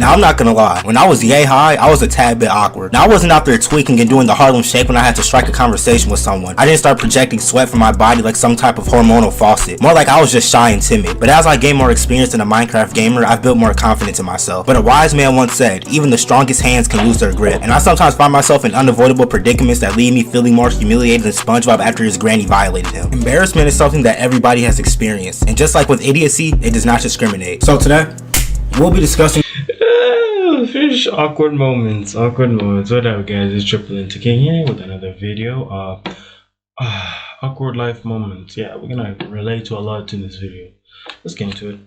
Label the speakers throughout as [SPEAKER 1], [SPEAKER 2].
[SPEAKER 1] Now, I'm not gonna lie, when I was yay high, I was a tad bit awkward. Now, I wasn't out there tweaking and doing the Harlem Shake when I had to strike a conversation with someone. I didn't start projecting sweat from my body like some type of hormonal faucet. More like I was just shy and timid. But as I gained more experience in a Minecraft gamer, I've built more confidence in myself. But a wise man once said, even the strongest hands can lose their grip. And I sometimes find myself in unavoidable predicaments that leave me feeling more humiliated than SpongeBob after his granny violated him. Embarrassment is something that everybody has experienced. And just like with idiocy, it does not discriminate. So today, we'll be discussing
[SPEAKER 2] fish awkward moments. What up, guys? It's Triple Into King here with another video. Awkward life moments. Yeah, we're gonna relate to a lot in this video. Let's get into it.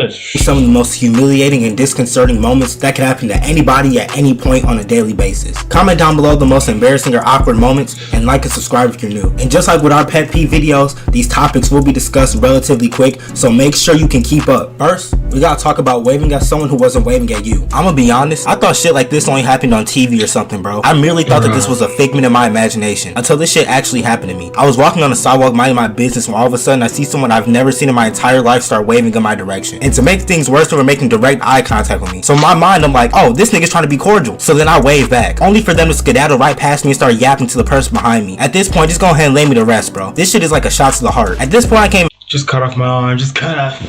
[SPEAKER 1] Some of the most humiliating and disconcerting moments that can happen to anybody at any point on a daily basis. Comment down below the most embarrassing or awkward moments, and like and subscribe if you're new. And just like with our pet peeve videos, these topics will be discussed relatively quick, so make sure you can keep up. First, we gotta talk about waving at someone who wasn't waving at you. I'ma be honest, I thought shit like this only happened on TV or something, bro. I merely thought that this was a figment of my imagination until this shit actually happened to me. I was walking on the sidewalk minding my business when all of a sudden I see someone I've never seen in my entire life start waving in my direction. And to make things worse, they were making direct eye contact with me. So in my mind, I'm like, oh, this nigga's trying to be cordial. So then I wave back, only for them to skedaddle right past me and start yapping to the person behind me. At this point, just go ahead and lay me to rest, bro. This shit is like a shot to the heart. At this point, I came.
[SPEAKER 2] Just cut off my arm. Just cut off.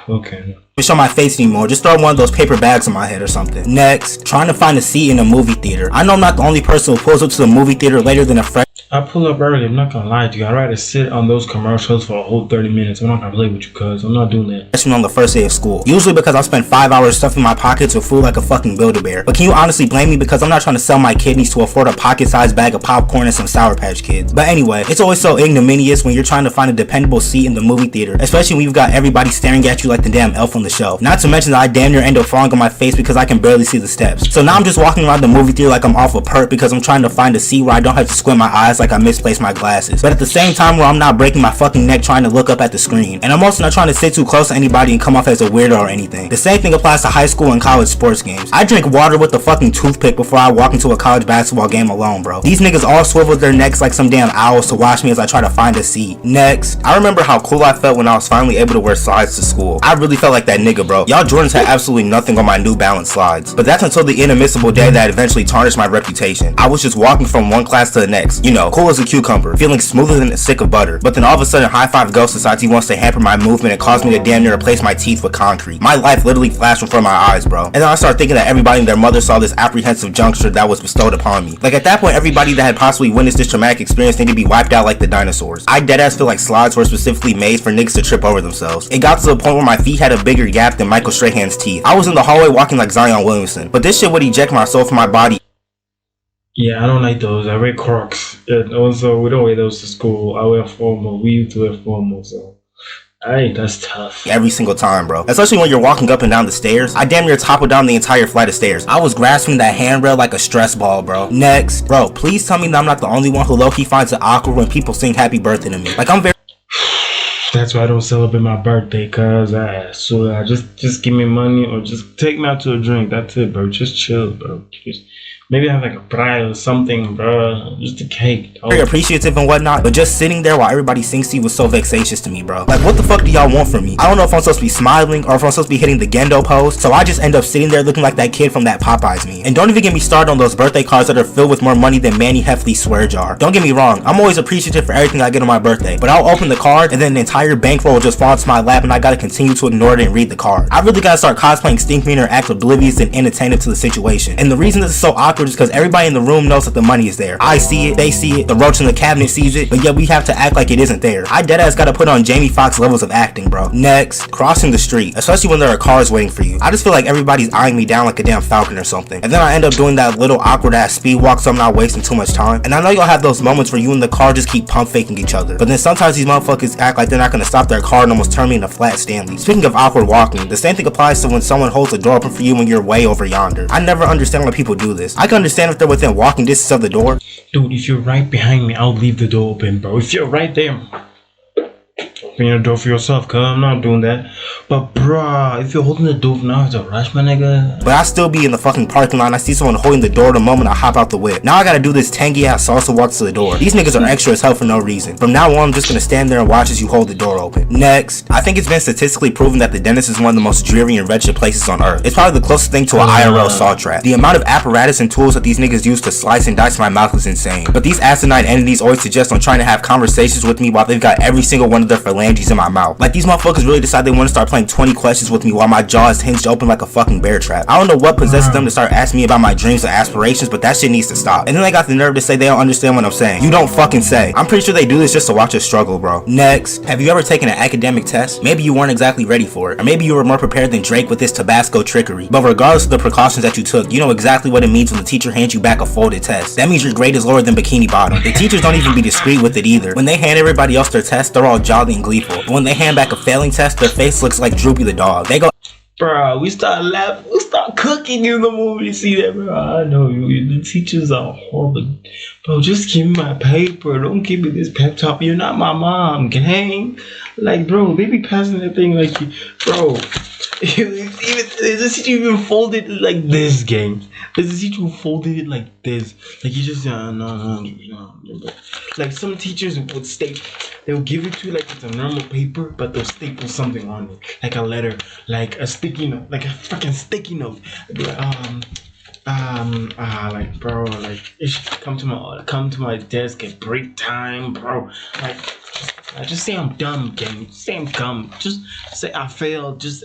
[SPEAKER 2] Okay.
[SPEAKER 1] Show my face anymore, just throw one of those paper bags on my head or something. Next, trying to find a seat in a movie theater. I know I'm not the only person who pulls up to the movie theater later than a friend.
[SPEAKER 2] I pull up early, I'm not gonna lie to you. I'd rather sit on those commercials for a whole 30 minutes. I'm not gonna play with you, cuz I'm not doing that.
[SPEAKER 1] Especially on the first day of school. Usually because I spent 5 hours stuffing my pockets with food like a fucking Build-A-Bear. But can you honestly blame me because I'm not trying to sell my kidneys to afford a pocket-sized bag of popcorn and some Sour Patch Kids. But anyway, it's always so ignominious when you're trying to find a dependable seat in the movie theater. Especially when you've got everybody staring at you like the damn elf on the shelf. Not to mention that I damn near end up falling on my face because I can barely see the steps. So now I'm just walking around the movie theater like I'm off a perk because I'm trying to find a seat where I don't have to squint my eyes like I misplaced my glasses, but at the same time where I'm not breaking my fucking neck trying to look up at the screen. And I'm also not trying to sit too close to anybody and come off as a weirdo or anything. The same thing applies to high school and college sports games. I drink water with a fucking toothpick before I walk into a college basketball game alone, bro. These niggas all swivel their necks like some damn owls to watch me as I try to find a seat. Next, I remember how cool I felt when I was finally able to wear slides to school. I really felt like that nigga, bro. Y'all Jordans had absolutely nothing on my New Balance slides. But that's until the inadmissible day that eventually tarnished my reputation. I was just walking from one class to the next, you know, cool as a cucumber, feeling smoother than a stick of butter. But then all of a sudden, High Five Ghost decides he wants to hamper my movement and cause me to damn near replace my teeth with concrete. My life literally flashed in front of my eyes, bro. And then I started thinking that everybody and their mother saw this apprehensive juncture that was bestowed upon me. Like at that point, everybody that had possibly witnessed this traumatic experience needed to be wiped out like the dinosaurs. I deadass feel like slides were specifically made for niggas to trip over themselves. It got to the point where my feet had a bigger gap than Michael Strahan's teeth. I was in the hallway walking like Zion Williamson. But this shit would eject my soul from my body.
[SPEAKER 2] Yeah, I don't like those. I wear Crocs. And also, we don't wear those to school. I wear formal. We used to wear formal, so that's tough.
[SPEAKER 1] Every single time, bro. Especially when you're walking up and down the stairs. I damn near toppled down the entire flight of stairs. I was grasping that handrail like a stress ball, bro. Next, bro, please tell me that I'm not the only one who low-key finds it awkward when people sing happy birthday to me. Like I'm very.
[SPEAKER 2] That's why I don't celebrate my birthday, cuz just give me money or just take me out to a drink. That's it, bro. Just chill, bro. Maybe have like a pie or something, bro. Just a cake.
[SPEAKER 1] Very appreciative and whatnot, but just sitting there while everybody sings to you was so vexatious to me, bro. Like, what the fuck do y'all want from me? I don't know if I'm supposed to be smiling or if I'm supposed to be hitting the Gendo pose, so I just end up sitting there looking like that kid from that Popeyes meme. And don't even get me started on those birthday cards that are filled with more money than Manny Heffley's swear jar. Don't get me wrong, I'm always appreciative for everything I get on my birthday, but I'll open the card and then the entire bankroll will just fall into my lap and I gotta continue to ignore it and read the card. I really gotta start cosplaying Stinkmeaner and act oblivious and inattentive to the situation. And the reason this is so awkward is because everybody in the room knows that the money is there. I see it, they see it, the roach in the cabinet sees it, but yet we have to act like it isn't there. I deadass gotta put on Jamie Foxx levels of acting, bro. Next, crossing the street, especially when there are cars waiting for you. I just feel like everybody's eyeing me down like a damn falcon or something. And then I end up doing that little awkward ass speed walk so I'm not wasting too much time. And I know y'all have those moments where you and the car just keep pump faking each other. But then sometimes these motherfuckers act like they're not gonna stop their car and almost turn me into Flat Stanley. Speaking of awkward walking, the same thing applies to when someone holds the door open for you when you're way over yonder. I never understand why people do this. I can understand if they're within walking distance of the door.
[SPEAKER 2] Dude, if you're right behind me, I'll leave the door open, bro. If you're right there, Open the door for yourself, cuz I'm not doing that. But bruh, if you're holding the door now, I have to rush, my nigga.
[SPEAKER 1] But I still be in the fucking parking lot and I see someone holding the door the moment I hop out the whip. Now I gotta do this tangy ass salsa walk to the door. These niggas are extra as hell for no reason. From now on, I'm just gonna stand there and watch as you hold the door open. Next, I think it's been statistically proven that the dentist is one of the most dreary and wretched places on earth. It's probably the closest thing to an IRL saw trap. The amount of apparatus and tools that these niggas use to slice and dice my mouth is insane. But these asinine entities always suggest on trying to have conversations with me while they've got every single one of their phalanges in my mouth. Like these motherfuckers really decide they want to start playing 20 questions with me while my jaw is hinged open like a fucking bear trap. I don't know what possesses them to start asking me about my dreams and aspirations, but that shit needs to stop. And then they got the nerve to say they don't understand what I'm saying. You don't fucking say. I'm pretty sure they do this just to watch us struggle, bro. Next, have you ever taken an academic test? Maybe you weren't exactly ready for it, or maybe you were more prepared than Drake with his Tabasco trickery. But regardless of the precautions that you took, you know exactly what it means when the teacher hands you back a folded test. That means your grade is lower than Bikini Bottom. The teachers don't even be discreet with it either. When they hand everybody else their test, they're all jolly and gleeful. But when they hand back a failing test, their face looks like Droopy the dog. They go,
[SPEAKER 2] Bro, we start laughing, we start cooking in the movie to see that, bro. I know the teachers are horrible. Bro, just give me my paper. Don't give me this pep talk. You're not my mom, gang. Like, bro, they be passing that thing like, bro. There's a teacher even folded it like this, gang. There's a teacher who folded it like this. Like, you just, no. Like, some teachers would state, they'll give it to you like it's a normal paper, but they'll staple something on it. Like a letter, like a sticky note, like a fucking sticky note. Like, bro, like, come to my desk at break time, bro. Like, just say I'm dumb, gang. Just say I'm dumb. Just say I failed. Just,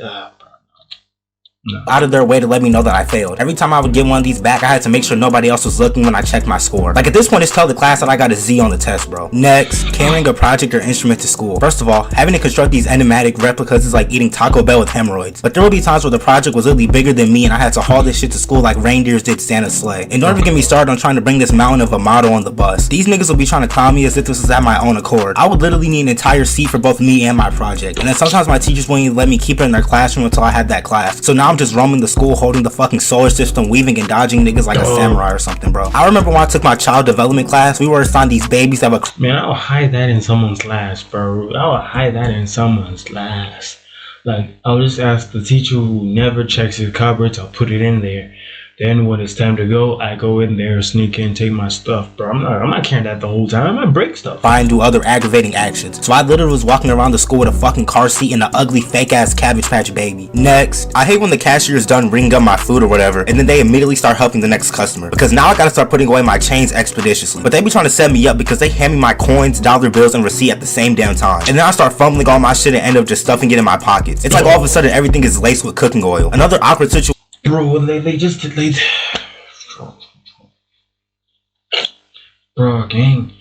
[SPEAKER 2] no.
[SPEAKER 1] Out of their way to let me know that I failed. Every time I would get one of these back, I had to make sure nobody else was looking when I checked my score. Like at this point, it's tell the class that I got a Z on the test, bro. Next, carrying a project or instrument to school. First of all, having to construct these enigmatic replicas is like eating Taco Bell with hemorrhoids. But there will be times where the project was literally bigger than me and I had to haul this shit to school like reindeers did Santa's sleigh. And don't even get me started on trying to bring this mountain of a model on the bus. These niggas will be trying to clown me as if this was at my own accord. I would literally need an entire seat for both me and my project. And then sometimes my teachers wouldn't even let me keep it in their classroom until I had that class. So now I'm just roaming the school holding the fucking solar system, weaving and dodging niggas like a samurai or something, bro. I remember when I took my child development class, we were assigned these babies that were
[SPEAKER 2] man, I'll hide that in someone's class, bro. I'll hide that in someone's class. Like, I'll just ask the teacher who never checks his cupboards, I'll put it in there. Then when it's time to go, I go in there, sneak in, take my stuff, bro. I'm not carrying that the whole time. I'm gonna break stuff.
[SPEAKER 1] and do other aggravating actions. So I literally was walking around the school with a fucking car seat and an ugly fake ass Cabbage Patch baby. Next, I hate when the cashier is done ringing up my food or whatever, and then they immediately start helping the next customer. Because now I gotta start putting away my change expeditiously. But they be trying to set me up because they hand me my coins, dollar bills, and receipt at the same damn time. And then I start fumbling all my shit and end up just stuffing it in my pockets. It's like all of a sudden everything is laced with cooking oil. Another awkward situation.
[SPEAKER 2] Bro, bro, gang,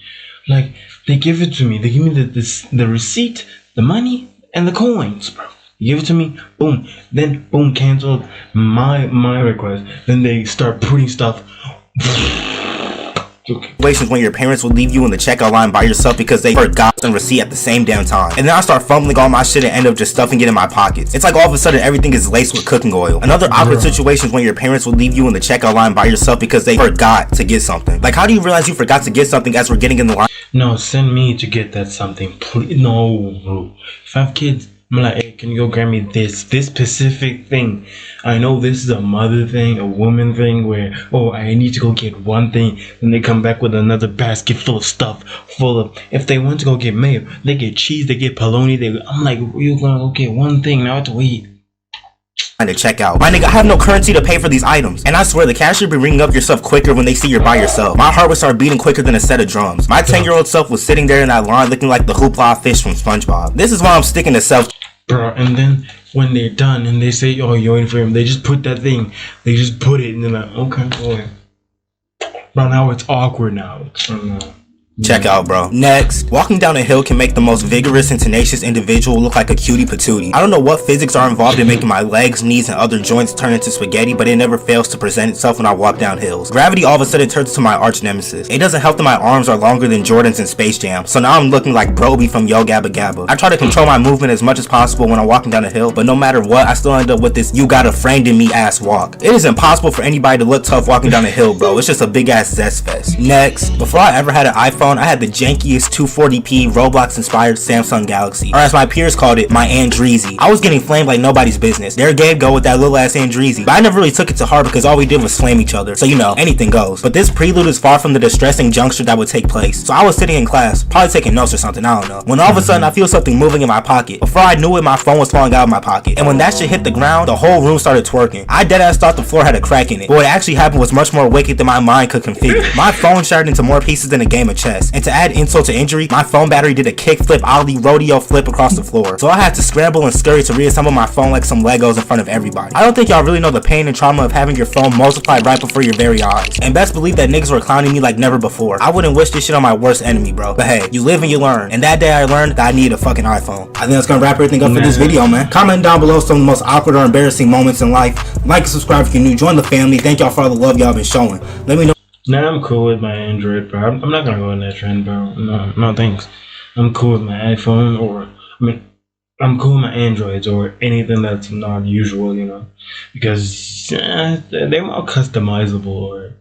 [SPEAKER 2] like, they give it to me. They give me the receipt, the money, and the coins, bro. You give it to me, boom. Then, boom, canceled my request. Then they start putting stuff.
[SPEAKER 1] Situations when your parents will leave you in the checkout line by yourself because they forgot the receipt at the same damn time. And then I start fumbling all my shit and end up just stuffing it in my pockets. It's like all of a sudden everything is laced with cooking oil. Another awkward situation is when your parents will leave you in the checkout line by yourself because they forgot to get something. Like, how do you realize you forgot to get something as we're getting in the line?
[SPEAKER 2] No, send me to get that something, please. No. If I have kids, I'm like, hey, can you go grab me this specific thing? I know this is a mother thing, a woman thing, where, oh, I need to go get one thing, then they come back with another basket full of stuff, if they want to go get mayo, they get cheese, they get polony, I'm like, you're gonna go get one thing, now I have to wait.
[SPEAKER 1] To check out. My nigga, I have no currency to pay for these items. And I swear, the cashier be ringing up your stuff quicker when they see you're by yourself. My heart would start beating quicker than a set of drums. My 10-year-old self was sitting there in that line looking like the hoopla fish from SpongeBob. This is why I'm sticking to self.
[SPEAKER 2] Bro, and then when they're done and they say, oh, you're waiting for him, they just put that thing, they just put it, and they're like, okay, boy. Bro, now it's awkward now.
[SPEAKER 1] Check out, bro. Next, walking down a hill can make the most vigorous and tenacious individual look like a cutie patootie. I don't know what physics are involved in making my legs, knees, and other joints turn into spaghetti, but it never fails to present itself when I walk down hills. Gravity all of a sudden turns to my arch nemesis. It doesn't help that my arms are longer than Jordan's in Space Jam, so now I'm looking like Broby from Yo Gabba Gabba. I try to control my movement as much as possible when I'm walking down a hill, but no matter what, I still end up with this you got a framed in me ass walk. It is impossible for anybody to look tough walking down a hill, bro. It's just a big ass zest fest. Next, before I ever had an iPhone, phone, I had the jankiest 240p Roblox inspired Samsung Galaxy, or as my peers called it, my Andreezy. I was getting flamed like nobody's business. There Gabe go with that little ass Andreezy, but I never really took it to heart because all we did was flame each other, so you know, anything goes. But this prelude is far from the distressing juncture that would take place. So I was sitting in class, probably taking notes or something, I don't know, when all of a sudden I feel something moving in my pocket. Before I knew it, my phone was falling out of my pocket, and when that shit hit the ground, the whole room started twerking. I deadass thought the floor had a crack in it, but what actually happened was much more wicked than my mind could configure. My phone shattered into more pieces than a game of chess, and to add insult to injury, my phone battery did a kickflip ollie rodeo flip across the floor. So I had to scramble and scurry to reassemble my phone like some Legos in front of everybody. I don't think y'all really know the pain and trauma of having your phone multiplied right before your very eyes, and best believe that niggas were clowning me like never before. I wouldn't wish this shit on my worst enemy, bro, but hey, you live and you learn, and that day I learned that I need a fucking iPhone. I think that's gonna wrap everything up for this video, man. Comment down below some of the most awkward or embarrassing moments in life. Like and subscribe if you're new. Join the family. Thank y'all for all the love y'all been showing. Let me know.
[SPEAKER 2] Nah, I'm cool with my Android, bro. I'm not gonna go in that trend, bro. No thanks. I'm cool with my iPhone, or I'm cool with my Androids or anything that's not usual, you know, because they're more customizable or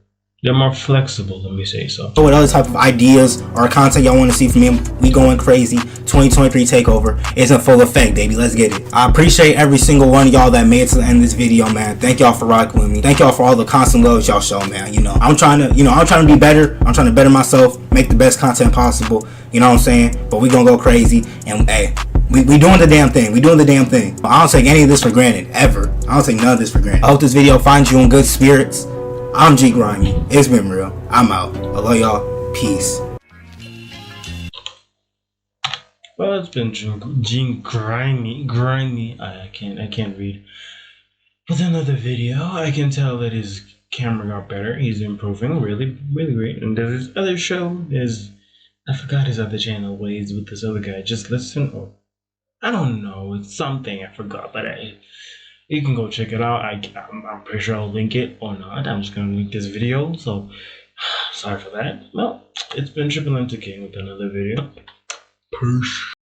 [SPEAKER 2] they're more flexible, let me say so.
[SPEAKER 1] What other type of ideas or content y'all want to see from me? We going crazy. 2023 takeover is in full effect, baby. Let's get it. I appreciate every single one of y'all that made it to the end of this video, man. Thank y'all for rocking with me. Thank y'all for all the constant love y'all show, man. You know, I'm trying to be better. I'm trying to better myself, make the best content possible. You know what I'm saying? But we gonna go crazy, and hey, we doing the damn thing. We doing the damn thing. I don't take any of this for granted, ever. I don't take none of this for granted. I hope this video finds you in good spirits. I'm G Grimy. It's been real. I'm out. I love y'all. Peace.
[SPEAKER 2] Well, it's been Gene Grimy. I can't read. With another video, I can tell that his camera got better. He's improving, really great. And there's this other show. I forgot his other channel. What he's with this other guy. Just listen. Or I don't know. It's something I forgot, but you can go check it out. I'm pretty sure I'll link it or not. I'm just gonna link this video. So sorry for that. Well, it's been Triple M2King with another video. Peace.